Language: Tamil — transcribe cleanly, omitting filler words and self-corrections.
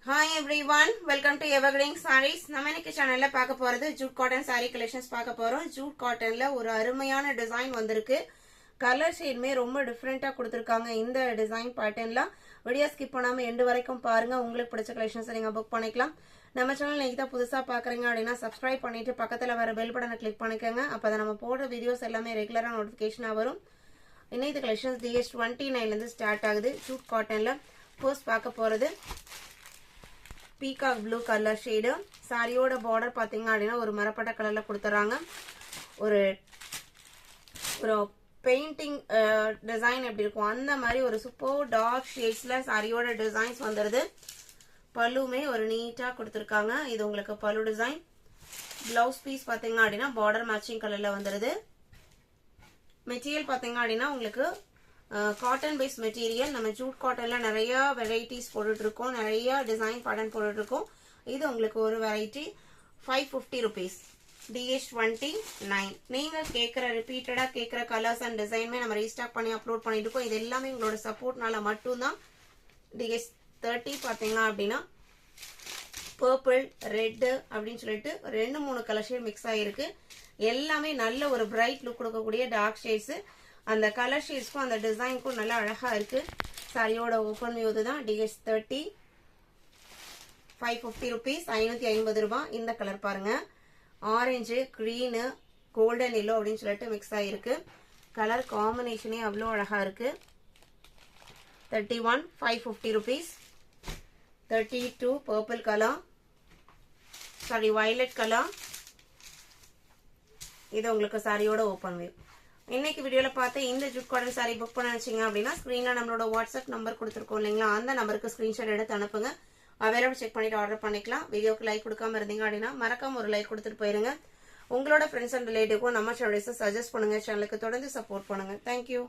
Hi everyone, welcome to Evergreen Sarees. நம்ம இன்னைக்கு சேனல்ல பார்க்க போறது ஜூட் காட்டன் saree collections பார்க்க போறோம். ஜூட் காட்டன்ல ஒரு அருமையான டிசைன் வந்திருக்கு. கலர் ஷேட்மே ரொம்ப டிஃபரெண்டா கொடுத்திருக்காங்க. இந்த டிசைன் பேட்டர்ன்ல வீடியோ ஸ்கிப் பண்ணாம எண்ட் வரைக்கும் பாருங்க. உங்களுக்கு பிடிச்ச கலெக்ஷன்ஸ் நீங்க புக் பண்ணிக்கலாம். நம்ம சேனல் நீங்க தான் புதுசா பாக்குறீங்க அப்படினா Subscribe பண்ணிட்டு பக்கத்துல வர பெல் பட்டனை கிளிக் பண்ணிக்கங்க. அப்பதான் நம்ம போடுற வீடியோஸ் எல்லாமே ரெகுலரா நோட்டிஃபிகேஷனா வரும். இன்னைக்கு கலெக்ஷன்ஸ் DH29 ல இருந்து ஸ்டார்ட் ஆகுது. ஜூட் காட்டன்ல ஃபர்ஸ்ட் பார்க்க போறது பீகாக் ப்ளூ கலர் ஷேடு. சாரியோட பார்டர் பாத்தீங்க அப்படின்னா ஒரு மரப்பட்ட கலர்ல கொடுத்துறாங்க. ஒரு பெயிண்டிங் டிசைன் எப்படி இருக்கும் அந்த மாதிரி ஒரு சூப்பர் டார்க் ஷேட்ஸ்ல சாரியோட டிசைன்ஸ் வந்துருது. பல்லுமே ஒரு நீட்டா கொடுத்துருக்காங்க. இது உங்களுக்கு பல்லு டிசைன். பிளவுஸ் பீஸ் பாத்தீங்க அப்படின்னா பார்டர் மேட்சிங் கலர்ல வந்துருது. மெட்டீரியல் பாத்தீங்க அப்படின்னா உங்களுக்கு காட்டன் பேஸ் மெட்டீரியல். நம்ம ஜூட் காட்டன்ல நிறைய வெரைட்டிஸ் போட்டுட்டு இருக்கோம், நிறைய டிசைன் பேட்டர்ன் போட்டுட்டு இருக்கோம். இது உங்களுக்கு ஒரு வெரைட்டி 550 rupees. DH29. நீங்க கேட்கிற ரிப்பீட்டடா கேட்கிற கலர்ஸ் அண்ட் டிசைன்மே நம்ம ரீஸ்டாக் பண்ணி அப்லோட் பண்ணிட்டு இருக்கோம். இது எல்லாமே உங்களோட சப்போர்ட்னால மட்டும்தான். DH30 பாத்தீங்க அப்படின்னா பர்பிள் ரெட் அப்படின்னு சொல்லிட்டு 2-3 கலர் ஷேட் மிக்ஸ் ஆகிருக்கு. எல்லாமே நல்ல ஒரு பிரைட் லுக் கொடுக்கக்கூடிய டார்க் ஷேட்ஸ். அந்த கலர் ஷேட்ஸ்க்கும் அந்த டிசைனுக்கும் நல்லா அழகா இருக்கு. சாரியோட ஓப்பன் வியூ தான். DH30 550 rupees, 550 ரூபாய். இந்த கலர் பாருங்க, ஆரஞ்சு கிரீனு கோல்டன் எல்லோ அப்படின்னு சொல்லிட்டு மிக்ஸ் ஆகிருக்கு. கலர் காம்பினேஷனே அவ்வளோ அழகா இருக்கு. 31 550 rupees. 32 purple colour, sorry violet colour. இது உங்களுக்கு சாரியோட ஓப்பன் வியூ. இன்னைக்கு வீடியோல பார்த்து இந்த ஜூட் காட்டன் சாரி புக் பண்ண நினைச்சீங்க அப்படின்னா ஸ்கிரீன்ல நம்மளோட வாட்ஸ்அப் நம்பர் கொடுத்துருக்கோம் இல்லைங்களா, அந்த நம்பருக்கு ஸ்கிரீன்ஷாட் எடுத்து அனுப்புங்க. அவைலபிள் செக் பண்ணிட்டு ஆர்டர் பண்ணிக்கலாம். வீடியோக்கு லைக் கொடுக்காம இருந்தீங்க அப்படின்னா மறக்காம ஒரு லைக் கொடுத்துட்டு போயிருங்க. உங்களோட ஃப்ரெண்ட்ஸ் அண்ட் ரிலேட்டிவ்க்கும் நம்ம சேனல்ஸ் சஜஸ்ட் பண்ணுங்க. சேனலுக்கு தொடர்ந்து சப்போர்ட் பண்ணுங்க. தேங்க்யூ.